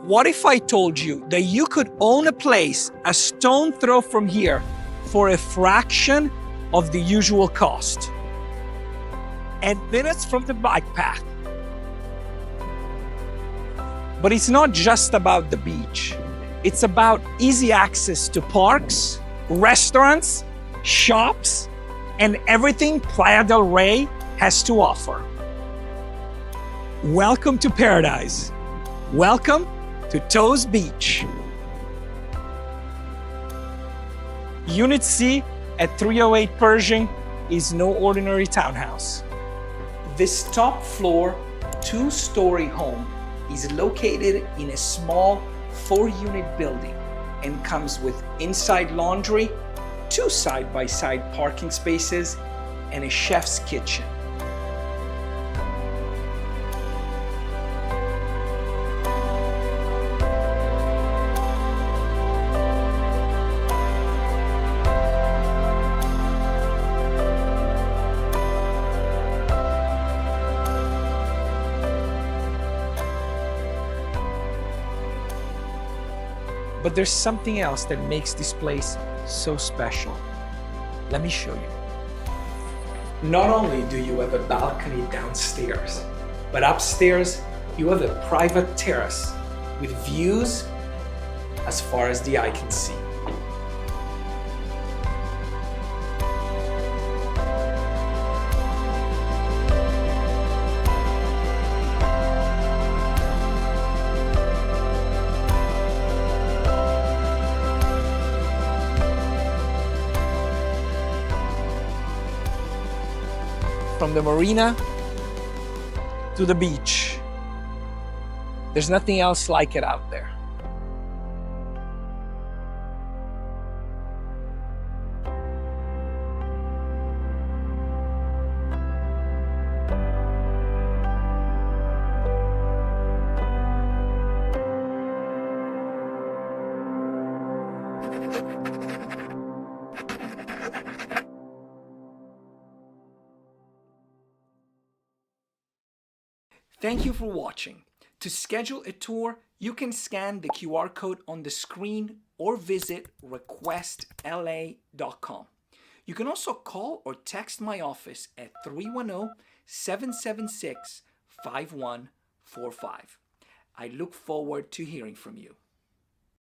What if I told you that you could own a place a stone throw from here for a fraction of the usual cost? And minutes from the bike path. But it's not just about the beach. It's about easy access to parks, restaurants, shops, and everything Playa del Rey has to offer. Welcome to paradise. Welcome to Toes Beach. Unit C at 308 Pershing is no ordinary townhouse. This top floor, two-story home is located in a small 4-unit building and comes with inside laundry, 2 side-by-side parking spaces, and a chef's kitchen. But there's something else that makes this place so special. Let me show you. Not only do you have a balcony downstairs, but upstairs you have a private terrace with views as far as the eye can see. From the marina to the beach, there's nothing else like it out there. Thank you for watching. To schedule a tour, you can scan the QR code on the screen or visit requestla.com. You can also call or text my office at 310-776-5145. I look forward to hearing from you.